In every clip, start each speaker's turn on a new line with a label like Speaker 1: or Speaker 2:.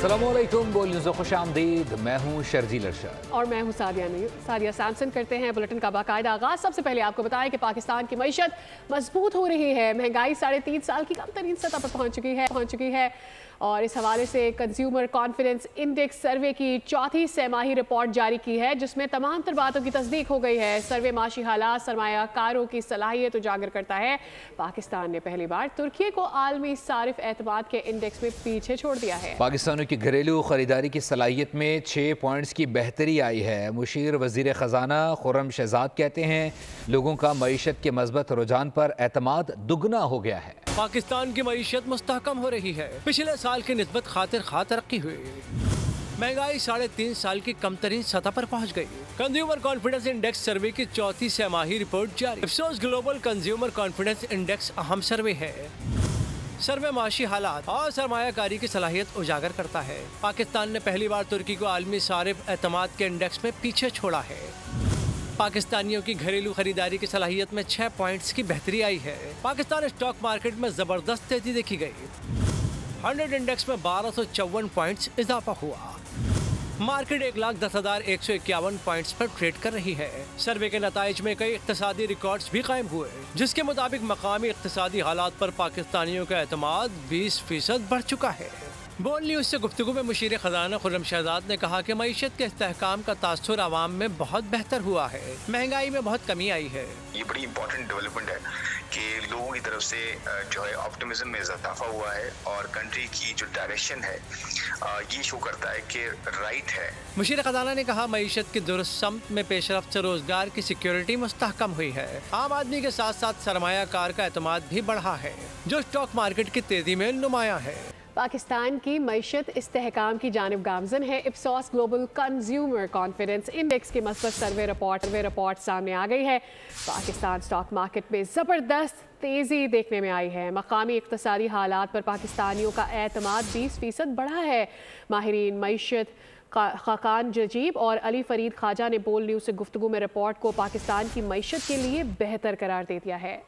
Speaker 1: अस्सलामुअलैकुम, बोल न्यूज़ खुश आमदीद। मैं हूँ शर्जील अरशद
Speaker 2: और मैं हूँ सादिया सैमसन। करते हैं बुलेटिन का बाकायदा आगाज़। सबसे पहले आपको बताएं कि पाकिस्तान की मईशत मजबूत हो रही है। महंगाई 3.5 साल की कम तरीन सतह पर पहुँच चुकी है और इस हवाले से कंज्यूमर कॉन्फिडेंस इंडेक्स सर्वे की चौथी सैमाही रिपोर्ट जारी की है, जिसमें तमाम तर बातों की तस्दीक हो गई है। सर्वे माशी हालात, सरमायाकारों की सलाहियत उजागर करता है। पाकिस्तान ने पहली बार तुर्की को आलमी सारिफ एतमाद के इंडेक्स में पीछे छोड़ दिया है।
Speaker 1: पाकिस्तानियों की घरेलू खरीदारी की सलाहियत में 6 पॉइंट्स की बेहतरी आई है। मुशीर वजीर खजाना खुर्रम शहजाद कहते हैं लोगों का मईशत के मस्बत रुझान पर एतमाद दुगना हो गया है।
Speaker 3: पाकिस्तान की मईशत मुस्तहकम हो रही है। पिछले साल की निस्बत खातिर खा तरक्की हुई। महंगाई 3.5 साल की कम तरीन सतह पर पहुंच गई। कंज्यूमर कॉन्फिडेंस इंडेक्स सर्वे की चौथी सैमाही रिपोर्ट जारी। Ipsos global consumer confidence index अहम सर्वे है। सर्वे माशी हालात और सरमायाकारी की सलाहियत उजागर करता है। पाकिस्तान ने पहली बार तुर्की को आलमी सारिफ एतमाद के इंडेक्स में पीछे छोड़ा है। पाकिस्तानियों की घरेलू खरीदारी की सलाहियत में 6 पॉइंट्स की बेहतरी आई है। पाकिस्तान स्टॉक मार्केट में जबरदस्त तेजी देखी गई। 100 इंडेक्स में 1254 पॉइंट्स इजाफा हुआ। मार्केट 1,10,151 पॉइंट्स पर ट्रेड कर रही है। सर्वे के नताइज में कई इक्तिसादी रिकॉर्ड्स भी कायम हुए, जिसके मुताबिक मकामी इक्तिसादी हालात पर पाकिस्तानियों का एतमाद 20% बढ़ चुका है। बोल न्यूज़ से गुफ्तगू में मुशीर खजाना खुर्रम शहजाद ने कहा कि मईशत के इस्तेहकाम का तासुर आवाम में बहुत बेहतर हुआ है। महंगाई में बहुत कमी आई है।
Speaker 4: ये बड़ी इंपॉर्टेंट डेवलपमेंट है कि लोगों की तरफ से जो है ऑप्टिमिज्म में इजाफा हुआ है और कंट्री की जो डायरेक्शन है ये शो करता है कि राइट है।
Speaker 3: मुशीर खजाना ने कहा मईशत की दुरुस्त समत में पेशरफ्त से रोजगार की सिक्योरिटी मुस्तहकम हुई है। आम आदमी के साथ साथ सरमायाकार का एतमाद भी बढ़ा है, जो स्टॉक मार्केट की तेजी में नुमाया है।
Speaker 2: पाकिस्तान की मईशत इस्तेहकाम की जानिब गामजन है। Ipsos global consumer confidence index की मस्बत सर्वे रिपोर्ट सामने आ गई है। पाकिस्तान स्टॉक मार्केट में ज़बरदस्त तेज़ी देखने में आई है। मकामी इक़्तिसादी हालात पर पाकिस्तानियों का एतमाद 20% बढ़ा है। माहिरीन मईशत खाकान जजीब और अली फरीद ख्वाजा ने बोल न्यूज़ से गुफ्तगू में रिपोर्ट को पाकिस्तान की मईशत के लिए बेहतर करार दे दिया है।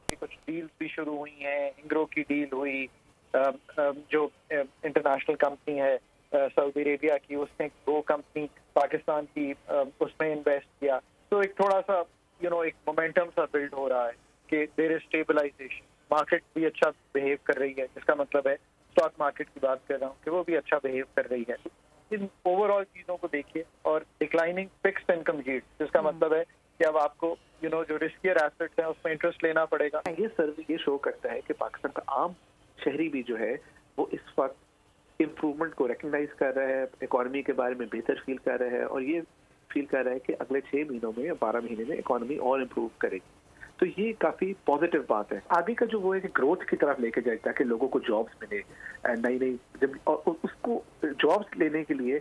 Speaker 5: कुछ डील्स भी शुरू हुई हैं। इंग्रो की डील हुई, जो इंटरनेशनल कंपनी है सऊदी अरेबिया की, उसने वो कंपनी पाकिस्तान की उसमें इन्वेस्ट किया। तो एक थोड़ा सा एक मोमेंटम सा बिल्ड हो रहा है कि देयर इज स्टेबलाइजेशन। मार्केट भी अच्छा बिहेव कर रही है, जिसका मतलब है स्टॉक मार्केट की बात कर रहा हूँ कि वो भी अच्छा बिहेव कर रही है। इन ओवरऑल चीज़ों को देखिए और डिक्लाइनिंग फिक्स्ड इनकम यील्ड, जिसका मतलब है कि अब आपको जो रिस्कियर एसेट्स हैं उसमें इंटरेस्ट लेना पड़ेगा।
Speaker 6: ये सर्वे ये शो करता है कि पाकिस्तान का आम शहरी भी जो है वो इस वक्त इम्प्रूवमेंट को रिकग्नाइज कर रहा है, इकॉनमी के बारे में बेहतर फील कर रहा है और ये फील कर रहा है कि अगले 6 महीनों में या 12 महीने में इकॉनमी और इम्प्रूव करेगी। तो ये काफ़ी पॉजिटिव बात है। आगे का जो वो है कि ग्रोथ की तरफ लेके जाए ताकि लोगों को जॉब्स मिले, नई जब और उसको जॉब्स लेने के लिए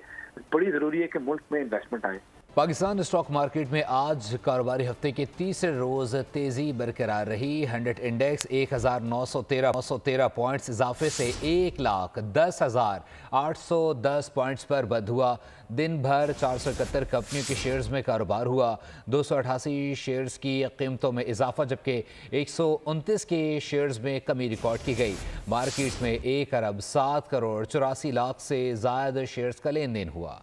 Speaker 6: बड़ी ज़रूरी है कि मुल्क में इन्वेस्टमेंट आए।
Speaker 1: पाकिस्तान स्टॉक मार्केट में आज कारोबारी हफ्ते के तीसरे रोज़ तेज़ी बरकरार रही। 100 इंडेक्स 1913 पॉइंट्स इजाफे से 1,10,810 पॉइंट्स पर बंद हुआ। दिन भर 471 कंपनियों के शेयर्स में कारोबार हुआ। 288 शेयर्स की कीमतों में इजाफा, जबकि 129 के शेयर्स में कमी रिकॉर्ड की गई। मार्केट में 1 अरब 7 करोड़ 84 लाख से ज़ायद शेयर्स का लेन देन हुआ।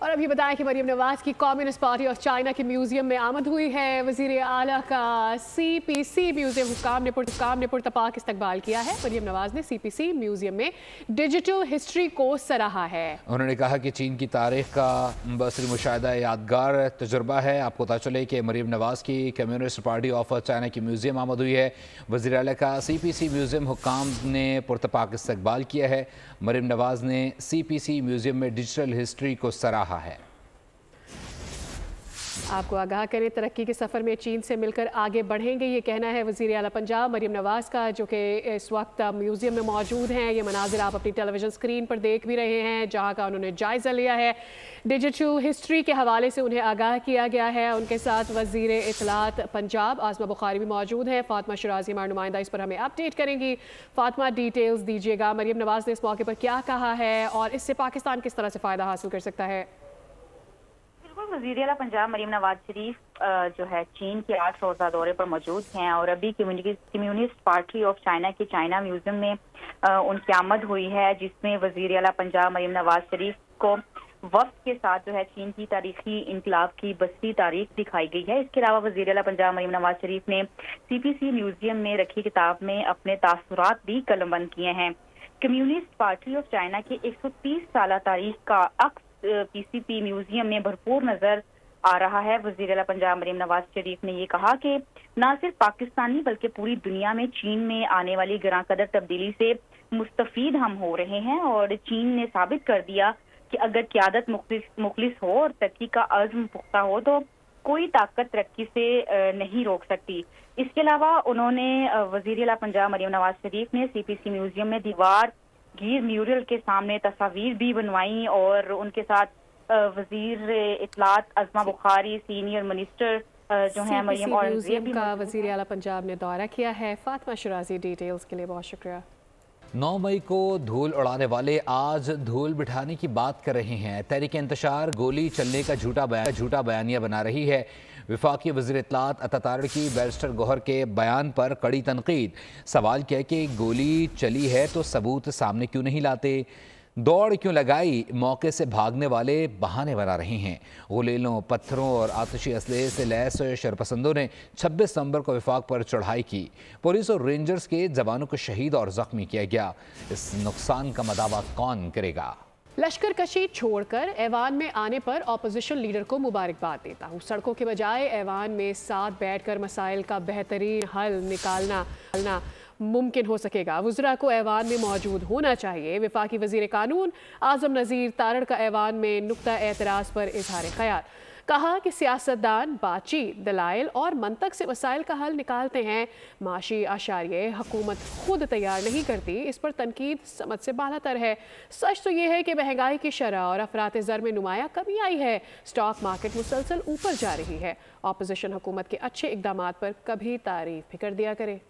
Speaker 2: और अभी बताएं कि मरीम नवाज की कम्युनिस्ट पार्टी ऑफ चाइना के म्यूजियम में आमद हुई है। वजीर आला का CPC म्यूजियम हुक्काम ने पुरतपाक इस्तकबाल किया है। मरीम नवाज ने CPC म्यूजियम में डिजिटल हिस्ट्री को सराहा है।
Speaker 1: उन्होंने कहा कि चीन की तारीख का बसरी मुशाहिदा यादगार तजुर्बा है। आपको पता चले कि मरीम नवाज की कम्युनिस्ट पार्टी ऑफ चाइना की म्यूजियम आमद हुई है। वजीर आला का CPC म्यूजियम हुक्काम ने पुरतपाक इस्तकबाल किया है। मरीम नवाज ने CPC म्यूजियम में डिजिटल हिस्ट्री को सराहा है।
Speaker 2: आपको आगाह करें, तरक्की के सफ़र में चीन से मिलकर आगे बढ़ेंगे, ये कहना है वज़ीर आला पंजाब मरीम नवाज का, जो कि इस वक्त म्यूज़ियम में मौजूद हैं। ये मनाजिर आप अपनी टेलीविज़न स्क्रीन पर देख भी रहे हैं, जहाँ का उन्होंने जायज़ा लिया है। डिजिटल हिस्ट्री के हवाले से उन्हें आगाह किया गया है। उनके साथ वज़ीर इत्तलात पंजाब आसमा बुखारी भी मौजूद हैं। फातिमा शिराजी हमारी नुमाइंदा इस पर हमें अपडेट करेंगी। फातिमा, डिटेल्स दीजिएगा, मरीम नवाज ने इस मौके पर क्या कहा है और इससे पाकिस्तान किस तरह से फ़ायदा हासिल कर सकता है?
Speaker 7: वज़ीर आला पंजाब मरीम नवाज शरीफ जो है चीन के 8 रोज़ा दौरे पर मौजूद हैं और अभी कम्युनिस्ट पार्टी ऑफ चाइना के चाइना म्यूजियम में उनकी आमद हुई है, जिसमें वज़ीर आला पंजाब मरीम नवाज शरीफ को वक्त के साथ जो है चीन की तारीखी इनकलाब की बस्ती तारीख दिखाई गई है। इसके अलावा वज़ीर आला पंजाब मरीम नवाज शरीफ ने CPC म्यूजियम में रखी किताब में अपने तासुरात भी कलमबंद किए हैं। कम्युनिस्ट पार्टी ऑफ चाइना के 130 साल तारीख का अक्स PCP म्यूजियम में भरपूर नजर आ रहा है। वज़ीर आला पंजाब मरीम नवाज शरीफ ने ये कहा कि न सिर्फ पाकिस्तानी बल्कि पूरी दुनिया में चीन में आने वाली गिरां कदर तब्दीली से मुस्तफीद हम हो रहे हैं और चीन ने साबित कर दिया कि अगर क़यादत मुखलिस हो और तरक्की का अज़्म पुख्ता हो तो कोई ताकत तरक्की से नहीं रोक सकती। इसके अलावा उन्होंने वज़ीर आला पंजाब मरीम नवाज शरीफ ने CPC म्यूजियम में दीवार गिर म्यूरल के सामने तस्वीर भी बनवाई और उनके साथ वज़ीर इत्तलात अज़मा बुखारी, सीनियर मिनिस्टर जो है मरियम औरंगज़ेब
Speaker 2: का वज़ीर आला पंजाब ने दौरा किया है। फातिमा शिराजी डिटेल्स के लिए बहुत शुक्रिया।
Speaker 1: 9 मई को धूल उड़ाने वाले आज धूल बिठाने की बात कर रहे हैं। तहरीक इंतशार गोली चलने का झूठा बयानिया बना रही है। वफाकी वज़ीर इत्तलात अता तारड़ की बैरिस्टर गौहर के बयान पर कड़ी तनकीद। सवाल किया कि गोली चली है तो सबूत सामने क्यों नहीं लाते, दौड़ क्यों लगाई, मौके से भागने वाले बहाने बना रहे हैं। गुलेलों, पत्थरों और आतिशी असलहे से लैस शरपसंदों ने 26 दिसंबर को वफाक पर चढ़ाई की। पुलिस और रेंजर्स के जवानों को शहीद और ज़ख्मी किया गया। इस नुकसान का मदावा कौन करेगा?
Speaker 2: लश्कर कशी छोड़कर ऐवान में आने पर अपोजिशन लीडर को मुबारकबाद देता हूँ। सड़कों के बजाय ऐवान में साथ बैठकर मसाइल का बेहतरीन हल निकालना मुमकिन हो सकेगा। वज़रा को ऐवान में मौजूद होना चाहिए। वफाकी वज़ीर कानून आज़म नज़ीर तारड़ का ऐवान में नुक्ता एतराज़ पर इजहार ख्याल। कहा कि सियासतदान बातचीत, दलाइल और मंतक से मसाइल का हल निकालते हैं। माशी आशारिये हुकूमत खुद तैयार नहीं करती, इस पर तनकीद समझ से बालातर है। सच तो ये है कि महंगाई की शरह और अफरात ज़र में नुमाया कमी आई है। स्टॉक मार्केट मुसलसल ऊपर जा रही है। अपोजिशन हुकूमत के अच्छे इक़दामात पर कभी तारीफ भी कर दिया करे।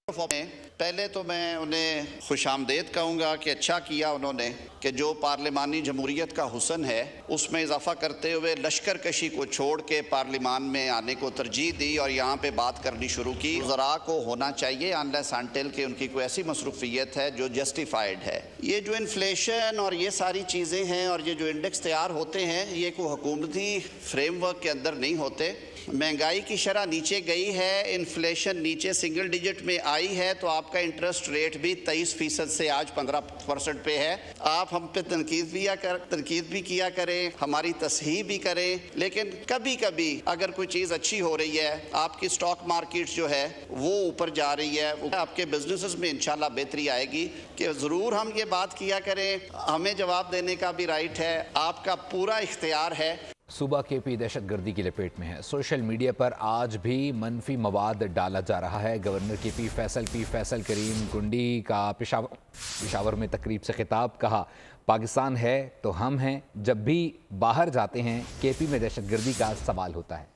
Speaker 8: पहले तो मैं उन्हें खुशामदेद कहूँगा कि अच्छा किया उन्होंने कि जो पार्लिमानी जमहूरियत का हुसन है उसमें इजाफा करते हुए लश्कर कशी को छोड़ के पार्लिमान में आने को तरजीह दी और यहाँ पे बात करनी शुरू की। ज़रा को होना चाहिए अनलेस अनटिल कि उनकी कोई ऐसी मसरूफियत है जो जस्टिफाइड है। ये जो इन्फ्लेशन और ये सारी चीज़ें हैं और ये जो इंडेक्स तैयार होते हैं ये कोई हुकूमती फ्रेमवर्क के अंदर नहीं होते। महंगाई की शरह नीचे गई है, इन्फ्लेशन नीचे सिंगल डिजिट में आई है, तो आपका इंटरेस्ट रेट भी 23% से आज 15% पे है। आप हम पे तनकीद भी किया करें, हमारी तस्हीह भी करें, लेकिन कभी कभी अगर कोई चीज़ अच्छी हो रही है, आपकी स्टॉक मार्केट जो है वो ऊपर जा रही है, आपके बिजनेसेस में इंशाल्लाह बेहतरी आएगी। कि ज़रूर हम ये बात किया करें, हमें जवाब देने का भी राइट है, आपका पूरा इख्तियार है।
Speaker 1: सूबा KP दहशत गर्दी की लपेट में है। सोशल मीडिया पर आज भी मनफी मवाद डाला जा रहा है। गवर्नर KP फैसल करीम गुंडी का पेशावर में तकरीब से खिताब। कहा पाकिस्तान है तो हम हैं। जब भी बाहर जाते हैं KP में दहशत गर्दी का सवाल होता है।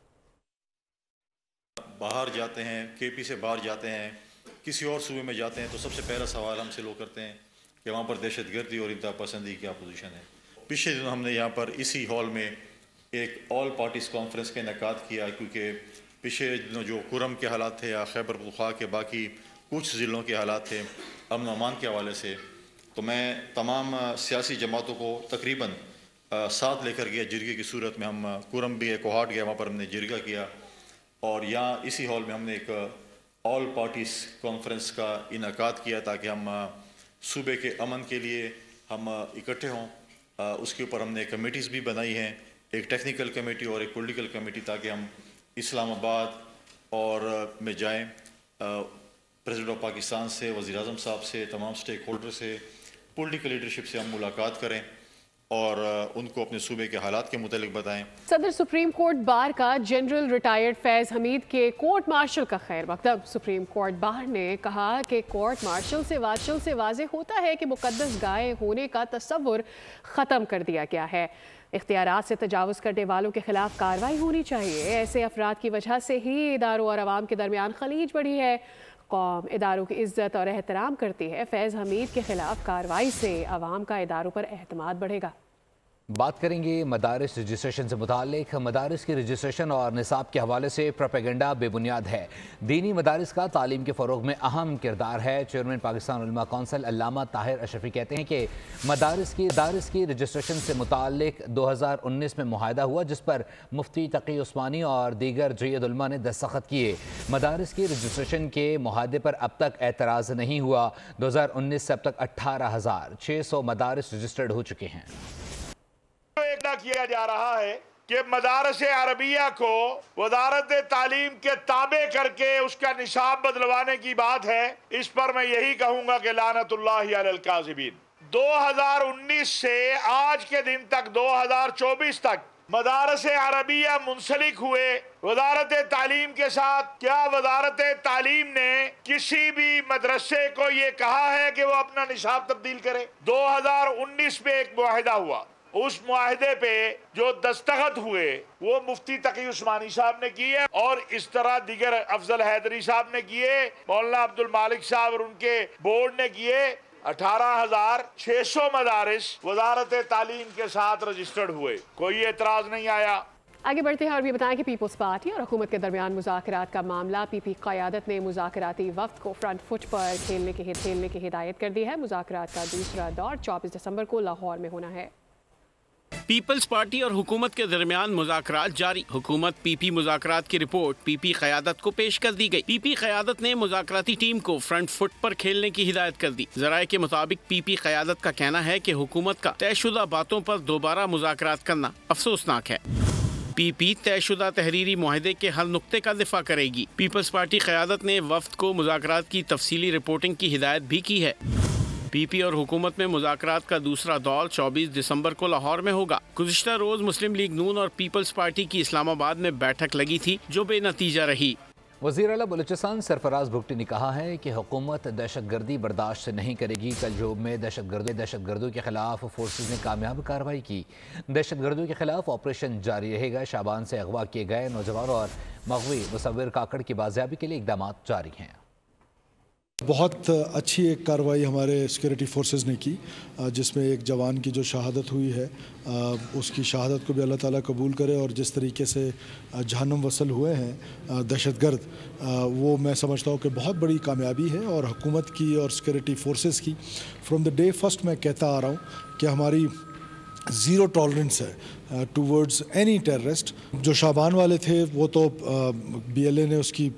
Speaker 9: बाहर जाते हैं, KP से बाहर जाते हैं, किसी और सूबे में जाते हैं तो सबसे पहला सवाल हमसे लोग करते हैं कि वहाँ पर दहशत गर्दी और इंतहा पसंदी क्या पोजीशन है। पिछले दिनों हमने यहाँ पर इसी हॉल में एक ऑल पार्टीज़ कॉन्फ्रेंस का इनेकाद किया, क्योंकि पिछले दिनों जो कुरम के हालात थे या खैबर पख्तूनख्वा के बाकी कुछ ज़िलों के हालात थे अमन अमान के हवाले से, तो मैं तमाम सियासी जमातों को तकरीबन साथ लेकर गया। जिरगे की सूरत में हम कुरम भी एक कोहाट गया, वहाँ पर हमने जिरगा किया और यहाँ इसी हॉल में हमने एक ऑल पार्टीज़ कॉन्फ्रेंस का इनेकाद किया ताकि हम सूबे के अमन के लिए हम इकट्ठे हों। उसके ऊपर हमने कमेटीज़ भी बनाई हैं, एक टेक्निकल कमेटी और एक पॉलिटिकल कमेटी, ताकि हम इस्लामाबाद और में जाएं, प्रेसिडेंट ऑफ पाकिस्तान से, वज़ीर आज़म साहब से, तमाम स्टेक होल्डर से, पॉलिटिकल लीडरशिप से हम मुलाकात करें और उनको अपने सूबे के हालात के मुतालिक बताएं।
Speaker 2: सदर सुप्रीम कोर्ट बार का जनरल रिटायर्ड फैज़ हमीद के कोर्ट मार्शल का खैर मकदम। सुप्रीम कोर्ट बार ने कहा कि कोर्ट मार्शल से वाज़ेह होता है कि मुक़द्दस गाय होने का तस्वुर ख़त्म कर दिया गया है। इख्तियारात से तजावुज़ करने वालों के खिलाफ कार्रवाई होनी चाहिए। ऐसे अफराद की वजह से ही इदारों और अवाम के दरमियान खलीज बढ़ी है। कौम इदारों की इज्जत और एहतराम करती है। फैज़ हमीद के खिलाफ कार्रवाई से अवाम का इदारों पर एतमाद बढ़ेगा।
Speaker 1: बात करेंगे मदारिस रजिस्ट्रेशन से मुतालिक। मदारिस की रजिस्ट्रेशन और निसाब के हवाले से प्रोपेगेंडा बेबुनियाद है। दीनी मदारिस का तालीम के फ़रोग में अहम किरदार है। चेयरमैन पाकिस्तान उलमा कौंसिल अल्लामा ताहिर अशरफी कहते हैं कि मदारिस की रजिस्ट्रेशन से मुतालिक 2019 में मुआहदा हुआ, जिस पर मुफ्ती तकी उस्मानी और दीगर जय्यद उलमा ने दस्तखत किए। मदारिस की रजिस्ट्रेशन के मुआहदे पर अब तक एतराज़ नहीं हुआ। 2019 से अब तक 18,600 मदारिस रजिस्टर्ड हो चुके हैं।
Speaker 10: किया जा रहा है कि मदारस अरबिया को वजारत तालीम के ताबे करके उसका निसाब बदलवाने की बात है। इस पर मैं यही कहूंगा कि लानतुल्लाहि अलल काज़िबीन। 2019 से आज के दिन तक 2024 तक मदारस अरबिया मुंसलिक हुए वजारत तालीम के साथ। क्या वजारत तालीम ने किसी भी मदरसे को ये कहा है कि वो अपना निसाब तब्दील करे? 2019 में एक मुआहिदा हुआ, उस मुआहिदे पे जो दस्तखत हुए वो मुफ्ती तकी उस्मानी साहब ने किए और इस तरह दीगर अफजल हैदरी साहब ने किए, मौलाना अब्दुल मालिक साहब और उनके बोर्ड ने किए। 18,600 मदारिस वजारत तालीम के साथ रजिस्टर्ड हुए, कोई एतराज नहीं आया।
Speaker 2: आगे बढ़ते हैं और भी बताएं कि पीपल्स पार्टी और हुकूमत के दरमियान मुज़ाकरात का मामला। पीपी क़यादत ने मुज़ाकराती वफ्द को फ्रंट फुट पर खेलने की हिदायत कर दी है। मुज़ाकरात का दूसरा दौर 24 दिसंबर को लाहौर में होना है।
Speaker 11: पीपल्स पार्टी और हुकूमत के दरमियान मुज़ाकरात जारी। हुकूमत पीपी मुज़ाकरात की रिपोर्ट पीपी क़यादत को पेश कर दी गई। पीपी क़यादत ने मुज़ाकराती टीम को फ्रंट फुट पर खेलने की हिदायत कर दी। ज़राए के मुताबिक पीपी क़यादत का कहना है कि हुकूमत का तयशुदा बातों पर दोबारा मुज़ाकरात करना अफसोसनाक है। पीपी तयशुदा तहरीरी मुआहदे के हर नुक्ते का दिफा करेगी। पीपल्स पार्टी क़यादत ने वफ्द को मुज़ाकरात की तफसीली रिपोर्टिंग की हिदायत भी की है। पीपी और हुकूमत में मुज़ाकरात का दूसरा दौर 24 दिसंबर को लाहौर में होगा। गुज़िश्ता रोज़ मुस्लिम लीग नून और पीपल्स पार्टी की इस्लामाबाद में बैठक लगी थी, जो बेनतीजा रही।
Speaker 1: वज़ीर आला बलूचिस्तान सरफराज भुट्टो ने कहा है कि हुकूमत दहशतगर्दी बर्दाश्त नहीं करेगी। कल जोब में दहशतगर्दों के खिलाफ फोर्सेज ने कामयाब कार्रवाई की। दहशतगर्दों के खिलाफ ऑपरेशन जारी रहेगा। शाबान से अगवा किए गए नौजवान और मगवी मुसव्विर काकड़ की बाजियाबी के लिए इक़दाम जारी हैं।
Speaker 12: बहुत अच्छी एक कार्रवाई हमारे सिक्योरिटी फोर्सेस ने की, जिसमें एक जवान की जो शहादत हुई है, उसकी शहादत को भी अल्लाह ताला कबूल करे। और जिस तरीके से जहन्नुम वसल हुए हैं दहशतगर्द, वो मैं समझता हूँ कि बहुत बड़ी कामयाबी है। और हुकूमत की और सिक्योरिटी फोर्सेस की फ्रॉम द डे फर्स्ट मैं कहता आ रहा हूँ कि हमारी ज़ीरो टॉलरेंस है टूवर्ड्स एनी टेररिस्ट। जो शाबान वाले थे वो तो BLA ने उसकी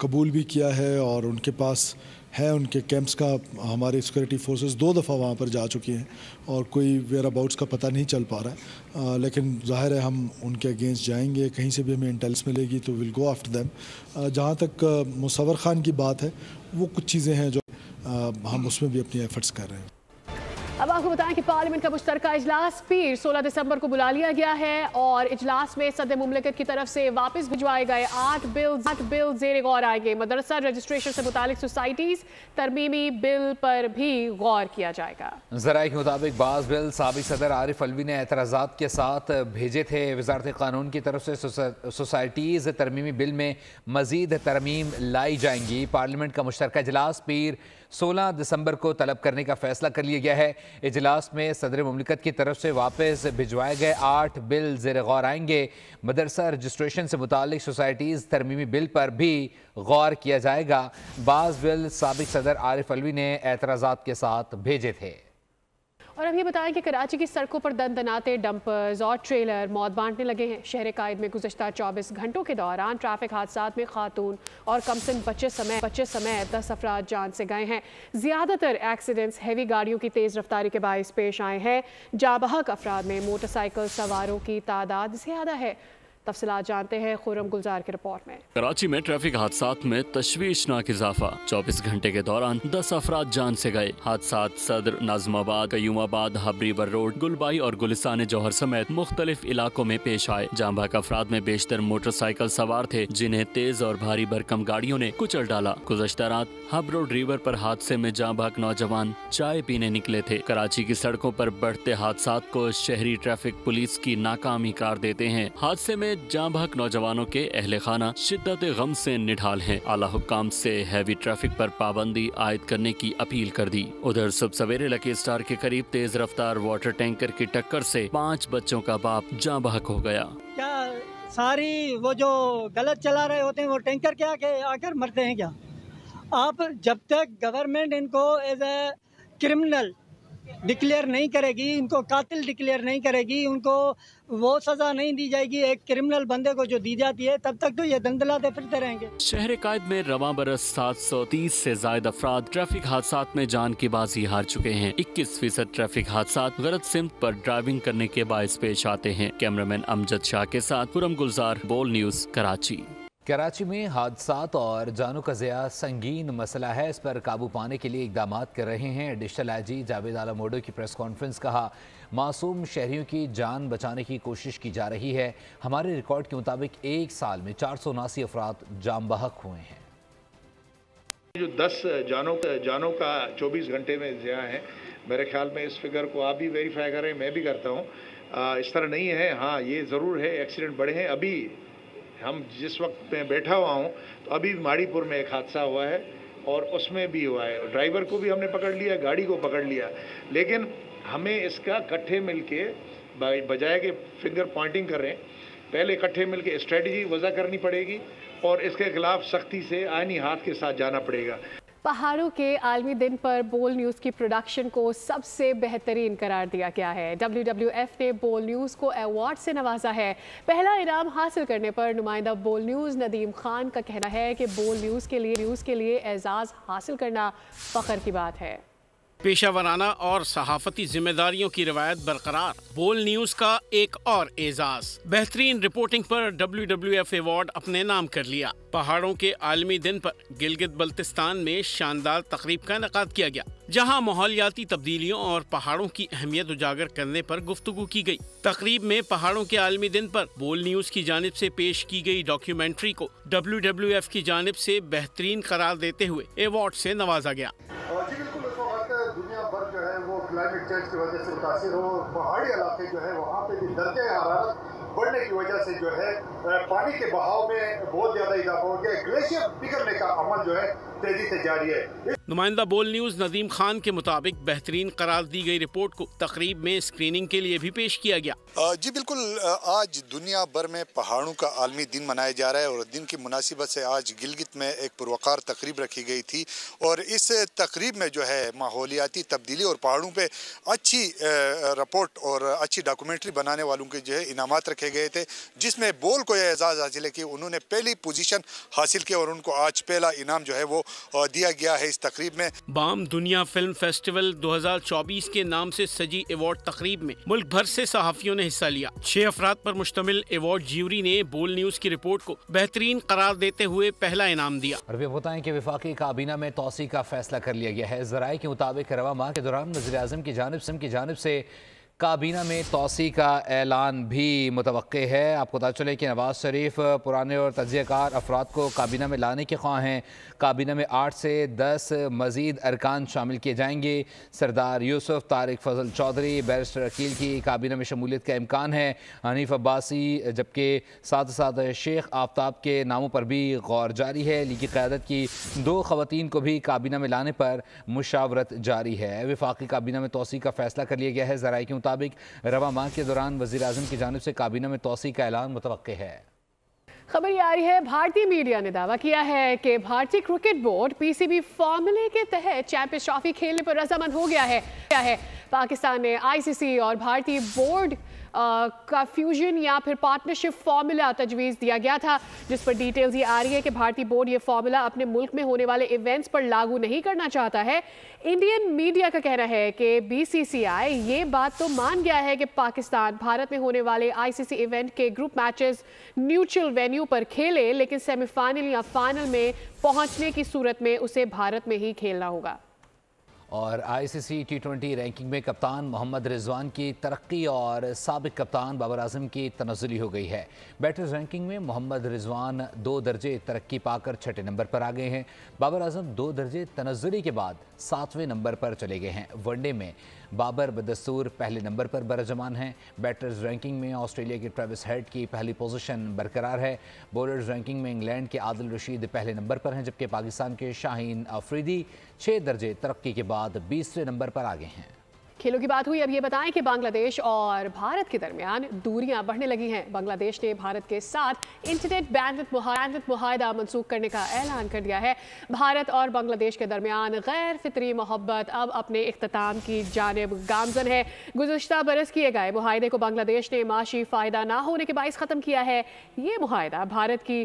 Speaker 12: कबूल भी किया है और उनके पास है उनके कैंप्स का। हमारे सिक्योरिटी फोर्सेस 2 दफ़ा वहाँ पर जा चुकी हैं और कोई वेयर अबाउट्स का पता नहीं चल पा रहा है। लेकिन जाहिर है हम उनके अगेंस्ट जाएंगे, कहीं से भी हमें इंटेलिजेंस मिलेगी तो विल गो आफ्टर देम। जहाँ तक मुसव्वर खान की बात है, वो कुछ चीज़ें हैं जो हम उसमें भी अपनी एफर्ट्स कर रहे हैं।
Speaker 2: अब आपको बताएं कि पार्लियामेंट का मुश्तरका इजलास पीर 16 दिसंबर को बुला लिया गया है और इजलास में सदर मुमलिकत की तरफ से वापस भिजवाए गए 8 बिल ज़ेर गौर आएंगे। मदरसा रजिस्ट्रेशन से मुतालिक सोसाइटीज़ तरमीमी बिल पर भी गौर किया जाएगा।
Speaker 1: ज़राए के मुताबिक बाज़ बिल साबिक़ सदर आरिफ अलवी ने एतराज़ात के साथ भेजे थे। वज़ारत क़ानून की तरफ से सोसाइटीज़ तरमीमी बिल में मज़ीद तरमीम लाई जाएंगी। पार्लियामेंट का मुश्तरका इजलास पीर 16 दिसंबर को तलब करने का फैसला कर लिया गया है। इजलास में सदर मुमलिकत की तरफ से वापस भिजवाए गए 8 बिल ज़ेर गौर आएंगे। मदरसा रजिस्ट्रेशन से मुतालिक सोसाइटीज़ तरमीमी बिल पर भी गौर किया जाएगा। बाज़ बिल साबिक़ सदर आरिफ अलवी ने एतराज़ात के साथ भेजे थे।
Speaker 2: और अब ये बताएं कि कराची की सड़कों पर दनदनाते डंपर्स और ट्रेलर मौत बांटने लगे हैं। शहर कायद में गुज़श्ता 24 घंटों के दौरान ट्रैफिक हादसात में खातून और कमसिन बच्चे समेत 10 अफराद जान से गए हैं। ज़्यादातर एक्सीडेंट्स हैवी गाड़ियों की तेज़ रफ्तारी के बाइस पेश आए हैं। जाबहक अफराद में मोटरसाइकिल सवारों की तादाद ज़्यादा है। तफसीलात जानते हैं खुर्रम गुलजार की रिपोर्ट में।
Speaker 13: कराची में ट्रैफिक हादसात में तशवीशनाक इजाफा। 24 घंटे के दौरान 10 अफराद जान से गए। हादसात सदर, नाज़माबाद, कयूमाबाद, हबरीवर रोड, गुलबाई और गुलिस्तान जौहर समेत मुख्तलिफ इलाकों में पेश आए। जांबाक अफराद में बेशतर मोटरसाइकिल सवार थे, जिन्हें तेज और भारी भरकम गाड़ियों ने कुचल डाला। गुज़श्ता रात हब रोड रिवर पर हादसे में जांबाक नौजवान चाय पीने निकले थे। कराची की सड़कों पर बढ़ते हादसात को शहरी ट्रैफिक पुलिस की नाकामी करार देते हैं। हादसे में में जाँ बहक नौजवानों के अहले खाना शिद्दत गम से निढाल हैं। आला हुक्काम से हैवी ट्रैफिक पर पाबंदी आयद करने की अपील कर दी। उधर सुबह सवेरे लकी स्टार के करीब तेज रफ्तार वाटर टैंकर की टक्कर से 5 बच्चों का बाप जाँ बहक हो गया।
Speaker 14: क्या सारी वो जो गलत चला रहे होते हैं वो टैंकर क्या के आकर मरते हैं क्या? आप जब तक गवर्नमेंट इनको एज ए क्रिमिनल डिक्लेयर नहीं करेगी, इनको कातिल डिक्लेयर नहीं करेगी, उनको वो सजा नहीं दी जाएगी एक क्रिमिनल बंदे को जो दी जाती है, तब तक तो ये दंदलाते फिरते रहेंगे।
Speaker 13: शहर कायद में रवां बरस 730 से ज्यादा अफराद ट्रैफिक हादसात में जान की बाजी हार चुके हैं। 21% ट्रैफिक हादसात गलत सिमत पर ड्राइविंग करने के बायस पेश आते हैं। कैमरामैन अमजद शाह के साथ खुरम गुलजार, बोल न्यूज, कराची।
Speaker 1: कराची में हादसात और जानों का ज़िया संगीन मसला है, इस पर काबू पाने के लिए इकदाम कर रहे हैं एडिशनल आईजी जावेद आलम मोडो की प्रेस कॉन्फ्रेंस। कहा, मासूम शहरियों की जान बचाने की कोशिश की जा रही है। हमारे रिकॉर्ड के मुताबिक 1 साल में 479 अफराद जाम बहक हुए हैं।
Speaker 10: जो 10 जानों का 24 घंटे में ज़िया है, मेरे ख्याल में इस फिगर को आप भी वेरीफाई करें, मैं भी करता हूँ। इस तरह नहीं है। हाँ, ये ज़रूर है, एक्सीडेंट बढ़े हैं। अभी हम जिस वक्त में बैठा हुआ हूँ तो अभी माड़ीपुर में एक हादसा हुआ है और उसमें भी हुआ है। ड्राइवर को भी हमने पकड़ लिया, गाड़ी को पकड़ लिया, लेकिन हमें इसका इकट्ठे मिलके बजाय के फिंगर पॉइंटिंग कर रहे हैं, पहले इकट्ठे मिलके स्ट्रेटजी वज़ा करनी पड़ेगी और इसके खिलाफ सख्ती से आईनी हाथ के साथ जाना पड़ेगा।
Speaker 2: पहाड़ों के आलमी दिन पर बोल न्यूज़ की प्रोडक्शन को सबसे बेहतरीन करार दिया गया है। WWF ने बोल न्यूज़ को अवार्ड से नवाजा है। पहला इनाम हासिल करने पर नुमाइंदा बोल न्यूज़ नदीम खान का कहना है कि बोल न्यूज़ के लिए एजाज़ हासिल करना फ़ख्र की बात है।
Speaker 11: पेशावराना और सहाफती जिम्मेदारियों की रवायत बरकरार, बोल न्यूज का एक और एजाज। बेहतरीन रिपोर्टिंग पर WWF अवार्ड अपने नाम कर लिया। पहाड़ों के आलमी दिन पर गिलगित बल्तिस्तान में शानदार तकरीब का इनेकाद किया गया, जहां माहौलियाती तब्दीलियों और पहाड़ों की अहमियत उजागर करने पर गुफ्तगू की गई। तकरीब में पहाड़ों के आलमी दिन पर बोल न्यूज की जानिब से पेश की गई डॉक्यूमेंट्री को WWF की जानिब से बेहतरीन करार देते हुए अवार्ड से नवाजा गया।
Speaker 15: दुनिया भर जो है वो क्लाइमेट चेंज की वजह से मुतासिर हो, पहाड़ी इलाके जो है वहाँ पे भी दर्जे हरारत बढ़ने की वजह से जो है पानी के बहाव में बहुत ज्यादा इजाफा हो गया। ग्लेशियर पिघलने का अमल जो है तेजी से जारी है।
Speaker 11: नुमाइंदा बोल न्यूज नदीम खान के मुताबिक बेहतरीन करार दी गई रिपोर्ट को तकरीब में स्क्रीनिंग के लिए भी पेश किया गया।
Speaker 15: जी बिल्कुल, आज दुनिया भर में पहाड़ों का आलमी दिन मनाया जा रहा है और दिन की मुनासिबत से आज गिलगित में एक पुरवकार तकरीब रखी गई थी और इस तकरीब में जो है माहौलियाती तब्दीली और पहाड़ों पे अच्छी रिपोर्ट और अच्छी डॉक्यूमेंट्री बनाने वालों के जो है इनामात रखे गए थे, जिसमें बोल को यह एजाज़ हासिल है कि उन्होंने पहली पोजीशन हासिल की और उनको आज पहला इनाम जो है वो दिया गया है इस तकरीब में।
Speaker 11: बाम दुनिया फिल्म फेस्टिवल 2024 के नाम से सजी अवार्ड तकरीब में मुल्क भर से सहाफियों ने हिस्सा लिया। 6 अफराद पर मुश्तमिल अवार्ड ज्यूरी ने बोल न्यूज की रिपोर्ट को बेहतरीन करार देते हुए पहला इनाम दिया।
Speaker 1: और वे बताएं कि वफाकी काबीना में तौसी का फैसला कर लिया गया है। ज़राए के मुताबिक रवा माह के दौरान वज़ीर-ए-आज़म की जानिब से काबीना में तौसी का ऐलान भी मुतवक्के है। आपको पता चले कि नवाज शरीफ पुराने और तज्ज़ियाकार अफराद को काबीना में लाने के ख्वाह हैं। काबीना में 8 से 10 मज़ीद अरकान शामिल किए जाएंगे। सरदार यूसुफ, तारिक फजल चौधरी, बैरिस्टर अकील की काबीना में शमूलियत का इम्कान है। हनीफ अब्बासी, जबकि साथ साथ शेख आफ्ताब के नामों पर भी गौर जारी है। लीगी क़यादत की 2 ख़वातीन को भी काबीना में लाने पर मुशावरत जारी है। वफाकी काबीना में तौसी का फैसला कर लिया गया है। ज़राए के मुताबिक रवा माह के दौरान वज़ीर-ए-आज़म की जानिब से काबीना में तौसी का ऐलान मुतवक्के है।
Speaker 2: खबर ये आ रही है, भारतीय मीडिया ने दावा किया है कि भारतीय क्रिकेट बोर्ड PCB फॉर्मूले के तहत चैंपियंस ट्रॉफी खेलने पर रजामंद हो गया है। पाकिस्तान ने ICC और भारतीय बोर्ड का फ्यूजन या फिर पार्टनरशिप फार्मूला तजवीज़ दिया गया था, जिस पर डिटेल्स ये आ रही है कि भारतीय बोर्ड ये फार्मूला अपने मुल्क में होने वाले इवेंट्स पर लागू नहीं करना चाहता है। इंडियन मीडिया का कहना है कि BCCI ये बात तो मान गया है कि पाकिस्तान भारत में होने वाले ICC इवेंट के ग्रुप मैचेस न्यूट्रल वेन्यू पर खेले, लेकिन सेमीफाइनल या फाइनल में पहुंचने की सूरत में उसे भारत में ही खेलना होगा।
Speaker 1: और ICC T20 रैंकिंग में कप्तान मोहम्मद रिजवान की तरक्की और साबिक कप्तान बाबर आजम की तनज़्ज़ुली हो गई है। बैटर्स रैंकिंग में मोहम्मद रिजवान 2 दर्जे तरक्की पाकर 6ठे नंबर पर आ गए हैं। बाबर आजम 2 दर्जे तनज़्ज़ुली के बाद 7वें नंबर पर चले गए हैं। वनडे में बाबर बदस्तूर पहले नंबर पर बरजमान हैं। बैटर्स रैंकिंग में ऑस्ट्रेलिया के ट्रेविस हेड की पहली पोजीशन बरकरार है। बॉलर्स रैंकिंग में इंग्लैंड के आदिल रशीद पहले नंबर पर हैं, जबकि पाकिस्तान के शाहीन अफरीदी 6 दर्जे तरक्की के बाद 20वें नंबर पर आगे हैं।
Speaker 2: खेलों की बात हुई, अब ये बताएं कि बांग्लादेश और भारत के दरमियान दूरियां बढ़ने लगी हैं। बांग्लादेश ने भारत के साथ इंटरनेट बैंडविड्थ मुआहदा मंसूख करने का ऐलान कर दिया है। भारत और बांग्लादेश के दरमियान गैर फितरी मोहब्बत अब अपने इख्तिताम की जानिब गामजन है। गुज़श्ता बरस किए गए मुआहदे को बांग्लादेश ने माशी फ़ायदा ना होने के बाइस ख़त्म किया है। ये मुआहदा भारत की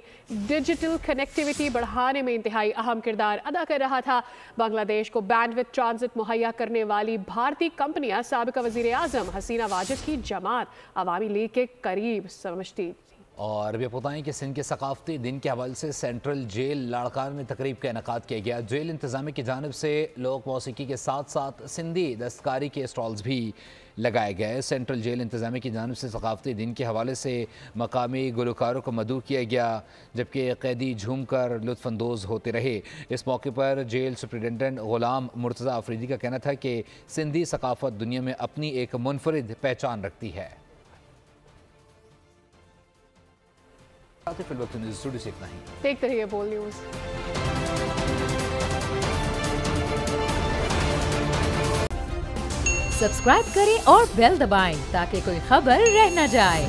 Speaker 2: डिजिटल कनेक्टिविटी बढ़ाने में इंतहाई अहम किरदार अदा कर रहा था। बांग्लादेश को बैंडविड्थ ट्रांजिट मुहैया करने वाली भारतीय कंपनियां साबिका वज़ीर आज़म हसीना वाजिद की जमात अवामी लीग के करीब समझती।
Speaker 1: और अभी बताएं कि सिंध के सकाफती दिन के हवाले से सेंट्रल जेल लाड़कान में तकरीब का इनेकाद किया गया। जेल इंतजामिया की जानिब से लोक मौसीकी के साथ साथ सिंधी दस्तकारी के स्टॉल्स भी लगाए गए। सेंट्रल जेल इंतजामिया की जानिब से सकाफती दिन के हवाले से मकामी गुलकारों को मदऊ किया गया, जबकि कैदी झूम कर लुत्फानंदोज़ होते रहे। इस मौके पर जेल सुप्रिटेंडेंट गुलाम मुर्तज़ा अफरीदी का कहना था कि सिंधी सकाफत दुनिया में अपनी एक मुनफरिद पहचान रखती है।
Speaker 2: देखते रहिए बोल न्यूज़।
Speaker 16: सब्सक्राइब करें और बेल दबाएं ताकि कोई खबर रह न जाए।